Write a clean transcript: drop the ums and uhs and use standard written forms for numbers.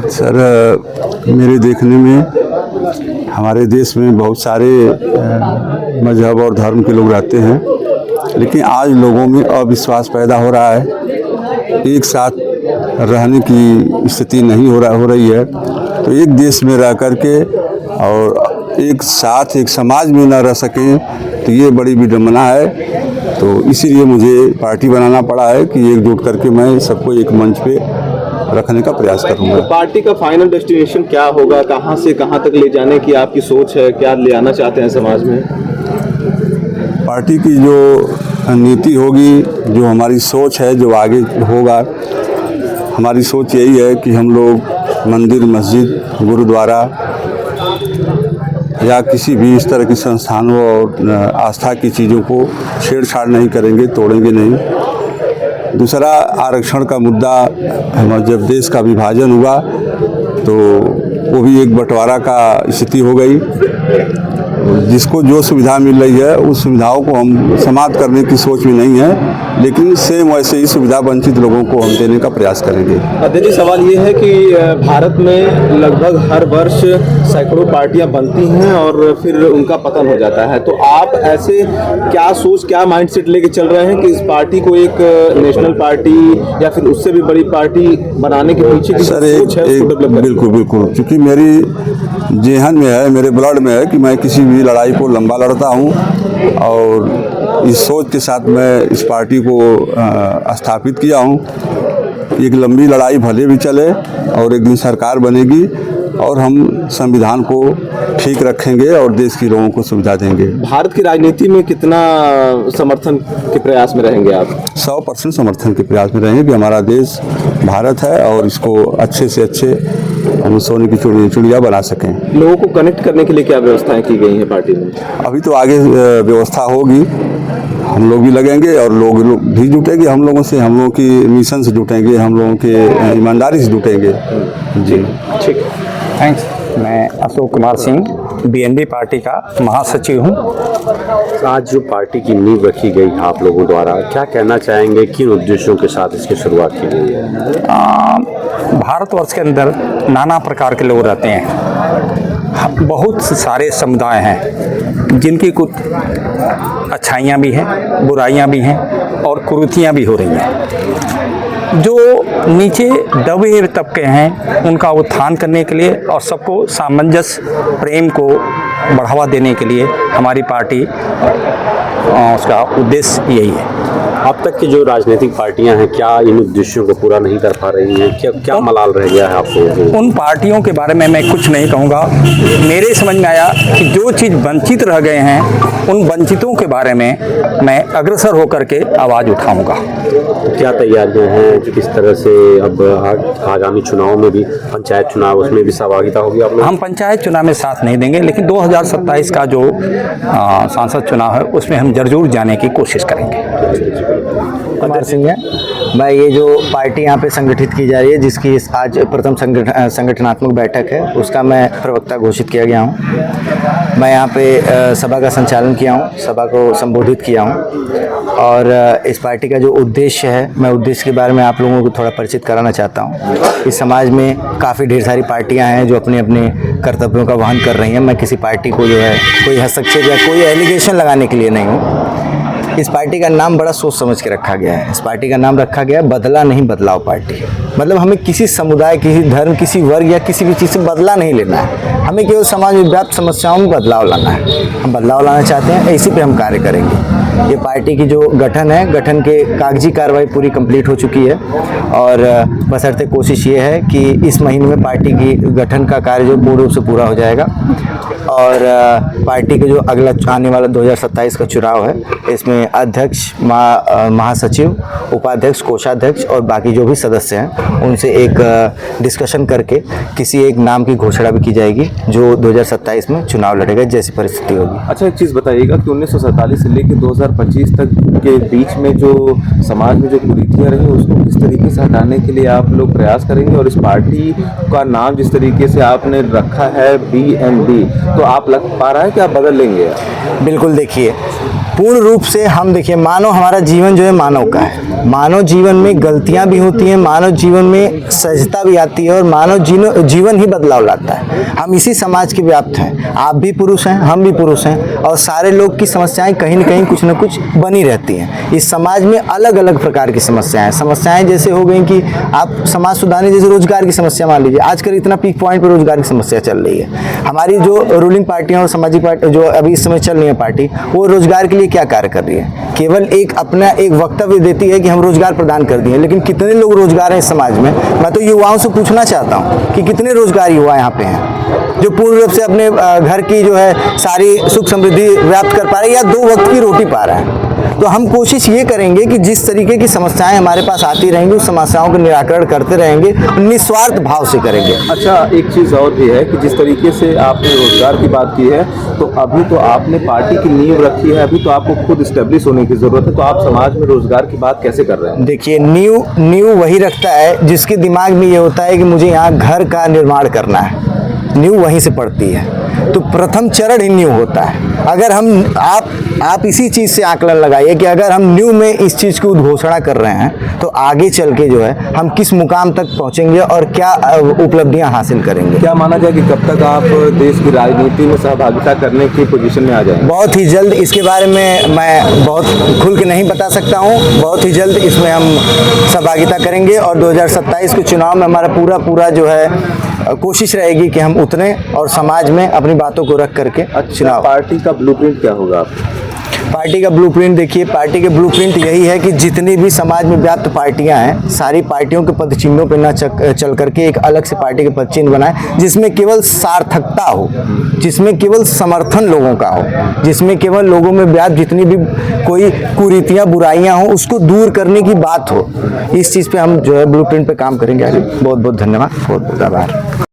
Sir, मेरे देखने में हमारे देश में बहुत सारे मजहब और धर्म के लोग रहते हैं, लेकिन आज लोगों में अविश्वास पैदा हो रहा है। एक साथ रहने की स्थिति नहीं हो रही है। तो एक देश में रह कर के और एक साथ एक समाज में न रह सकें, तो ये बड़ी विडंबना है। तो इसीलिए मुझे पार्टी बनाना पड़ा है कि एकजुट करके मैं सबको एक मंच पे रखने का प्रयास करूंगा। तो पार्टी का फाइनल डेस्टिनेशन क्या होगा, कहां से कहां तक ले जाने की आपकी सोच है, क्या ले आना चाहते हैं समाज में? पार्टी की जो नीति होगी, जो हमारी सोच है, जो आगे होगा, हमारी सोच यही है कि हम लोग मंदिर, मस्जिद, गुरुद्वारा या किसी भी इस तरह की संस्थानों और आस्था की चीज़ों को छेड़छाड़ नहीं करेंगे, तोड़ेंगे नहीं। दूसरा, आरक्षण का मुद्दा, जब देश का विभाजन हुआ तो वो भी एक बंटवारा का स्थिति हो गई। जिसको जो सुविधा मिल रही है उस सुविधाओं को हम समाप्त करने की सोच में नहीं है, लेकिन सेम वैसे ही सुविधा वंचित लोगों को हम देने का प्रयास करेंगे। अध्यक्ष जी, सवाल ये है कि भारत में लगभग हर वर्ष सैकड़ों पार्टियां बनती हैं और फिर उनका पतन हो जाता है। तो आप ऐसे क्या सोच, क्या माइंडसेट लेके चल रहे हैं कि इस पार्टी को एक नेशनल पार्टी या फिर उससे भी बड़ी पार्टी बनाने के पीछे की सोच है? बिल्कुल बिल्कुल, क्योंकि मेरी जेहन में है, मेरे ब्लड में है कि मैं किसी भी लड़ाई को लंबा लड़ता हूं, और इस सोच के साथ मैं इस पार्टी को स्थापित किया हूं। एक लंबी लड़ाई भले भी चले और एक दिन सरकार बनेगी और हम संविधान को ठीक रखेंगे और देश के लोगों को सुविधा देंगे। भारत की राजनीति में कितना समर्थन के प्रयास में रहेंगे आप? 100% समर्थन के प्रयास में रहेंगे कि हमारा देश भारत है और इसको अच्छे से अच्छे हम सोने की चिड़िया बना सकें। लोगों को कनेक्ट करने के लिए क्या व्यवस्थाएं की गई हैं पार्टी में? अभी तो आगे व्यवस्था होगी, हम लोग भी लगेंगे और लोग भी जुटेंगे हम लोगों से, हम लोगों की मिशन से जुटेंगे, हम लोगों के ईमानदारी से जुटेंगे। जी ठीक, थैंक्स। मैं अशोक कुमार सिंह, बीएनडी पार्टी का महासचिव हूँ। आज जो पार्टी की नींव रखी गई आप लोगों द्वारा, क्या कहना चाहेंगे, किन उद्देश्यों के साथ इसकी शुरुआत की गई है? भारतवर्ष के अंदर नाना प्रकार के लोग रहते हैं, बहुत सारे समुदाय हैं जिनकी कुछ अच्छाइयाँ भी हैं, बुराइयाँ भी हैं और कुरीतियाँ भी हो रही हैं। जो नीचे दबे हुए तबके हैं उनका उत्थान करने के लिए और सबको सामंजस्य, प्रेम को बढ़ावा देने के लिए हमारी पार्टी, उसका उद्देश्य यही है। अब तक की जो राजनीतिक पार्टियां हैं, क्या इन उद्देश्यों को पूरा नहीं कर पा रही हैं? क्या मलाल रह गया है आपको? उन पार्टियों के बारे में मैं कुछ नहीं कहूँगा। मेरे समझ में आया कि जो चीज़ वंचित रह गए हैं, उन वंचितों के बारे में मैं अग्रसर होकर के आवाज़ उठाऊँगा। क्या तैयारियां हैं, किस तरह से अब आगामी चुनाव में भी, पंचायत चुनाव, उसमें भी सहभागिता होगी आप लोग? हम पंचायत चुनाव में साथ नहीं देंगे, लेकिन 2027 का जो सांसद चुनाव है उसमें हम जरूर जाने की कोशिश करेंगे। कुमार सिंह है। मैं ये जो पार्टी यहाँ पे संगठित की जा रही है, जिसकी आज प्रथम संगठनात्मक बैठक है, उसका मैं प्रवक्ता घोषित किया गया हूँ। मैं यहाँ पे सभा का संचालन किया हूँ, सभा को संबोधित किया हूँ और इस पार्टी का जो उद्देश्य है, मैं उद्देश्य के बारे में आप लोगों को थोड़ा परिचित कराना चाहता हूँ। इस समाज में काफ़ी ढेर सारी पार्टियाँ हैं जो अपने अपने कर्तव्यों का वहन कर रही हैं। मैं किसी पार्टी को जो है कोई हस्तक्षेप या कोई एलिगेशन लगाने के लिए नहीं हूँ। इस पार्टी का नाम बड़ा सोच समझ के रखा गया है। इस पार्टी का नाम रखा गया है बदला नहीं बदलाव पार्टी। मतलब हमें किसी समुदाय, किसी धर्म, किसी वर्ग या किसी भी चीज़ से बदला नहीं लेना है, हमें केवल समाज में व्याप्त समस्याओं में बदलाव लाना है। हम बदलाव लाना चाहते हैं, इसी पे हम कार्य करेंगे। ये पार्टी की जो गठन है, गठन के कागजी कार्रवाई पूरी कंप्लीट हो चुकी है और बशर्ते कोशिश ये है कि इस महीने में पार्टी की गठन का कार्य जो पूर्ण रूप से पूरा हो जाएगा और पार्टी के जो अगला आने वाला 2027 का चुनाव है, इसमें अध्यक्ष, महासचिव, उपाध्यक्ष, कोषाध्यक्ष और बाकी जो भी सदस्य हैं उनसे एक डिस्कशन करके किसी एक नाम की घोषणा भी की जाएगी जो 2027 में चुनाव लड़ेगा, जैसी परिस्थिति होगी। अच्छा, एक चीज़ बताइएगा कि 1947 से लेकर 2025 तक के बीच में जो समाज में जो कुरीतियाँ रही उसको किस तरीके से हटाने के लिए आप लोग प्रयास करेंगे? और इस पार्टी का नाम जिस तरीके से आपने रखा है BND, तो आप लग पा रहा है कि आप बदल लेंगे? बिल्कुल, देखिए पूर्ण रूप से हम देखिए, मानव, हमारा जीवन जो है मानव का है। मानव जीवन में गलतियां भी होती हैं, मानव जीवन में सहजता भी आती है और मानव जीवन ही बदलाव लाता है। हम इसी समाज के व्याप्त हैं। आप भी पुरुष हैं, हम भी पुरुष हैं और सारे लोग की समस्याएं कहीं न कहीं कुछ न कुछ बनी रहती हैं। इस समाज में अलग अलग प्रकार की समस्याएं जैसे हो गई कि आप समाज सुधारने, जैसे रोजगार की समस्या मान लीजिए, आजकल इतना पीक पॉइंट पर रोजगार की समस्या चल रही है। हमारी जो रूलिंग पार्टियां और सामाजिक पार्टी जो अभी इस समय चल रही है पार्टी, वो रोजगार के लिए क्या कार्य कर रही है? केवल अपना एक वक्तव्य देती है कि हम रोजगार प्रदान कर दिए, लेकिन कितने लोग रोजगार हैं इस समाज में? मैं तो युवाओं से पूछना चाहता हूँ कि कितने रोजगार युवा यहाँ पे हैं जो पूर्ण रूप से अपने घर की जो है सारी सुख समृद्धि व्याप्त कर पा रहे हैं या 2 वक्त की रोटी पा रहे हैं। तो हम कोशिश ये करेंगे कि जिस तरीके की समस्याएं हमारे पास आती रहेंगी, उस समस्याओं का निराकरण करते रहेंगे, निस्वार्थ भाव से करेंगे। अच्छा, एक चीज़ और भी है कि जिस तरीके से आपने रोजगार की बात की है, तो अभी तो आपने पार्टी की नींव रखी है, अभी तो आपको खुद इस्टेब्लिश होने की जरूरत है, तो आप समाज में रोजगार की बात कैसे कर रहे हैं? देखिए, नींव वही रखता है जिसके दिमाग में ये होता है कि मुझे यहाँ घर का निर्माण करना है। नींव वहीं से पड़ती है, तो प्रथम चरण ही नींव होता है। अगर हम आप इसी चीज़ से आकलन लगाइए कि अगर हम नींव में इस चीज़ की उद्घोषणा कर रहे हैं, तो आगे चल के जो है हम किस मुकाम तक पहुंचेंगे और क्या उपलब्धियां हासिल करेंगे। क्या माना जाए कि कब तक आप देश की राजनीति में सहभागिता करने की पोजीशन में आ जाएंगे? बहुत ही जल्द। इसके बारे में मैं बहुत खुल के नहीं बता सकता हूँ। बहुत ही जल्द इसमें हम सहभागिता करेंगे और 2027 के चुनाव में हमारा पूरा जो है कोशिश रहेगी कि हम उतरे और समाज में अपनी बातों को रख करके चुनाव। पार्टी का ब्लूप्रिंट क्या होगा आपका? पार्टी का ब्लूप्रिंट देखिए, पार्टी के ब्लूप्रिंट यही है कि जितनी भी समाज में व्याप्त पार्टियां हैं, सारी पार्टियों के पद चिन्हों पर न चल करके एक अलग से पार्टी के पद चिन्ह बनाए, जिसमें केवल सार्थकता हो, जिसमें केवल समर्थन लोगों का हो, जिसमें केवल लोगों में व्याप्त जितनी भी कोई कुरीतियां बुराइयां हो उसको दूर करने की बात हो। इस चीज़ पे हम जो है ब्लूप्रिंट पे काम करेंगे आगे। बहुत बहुत धन्यवाद, बहुत बहुत आभार।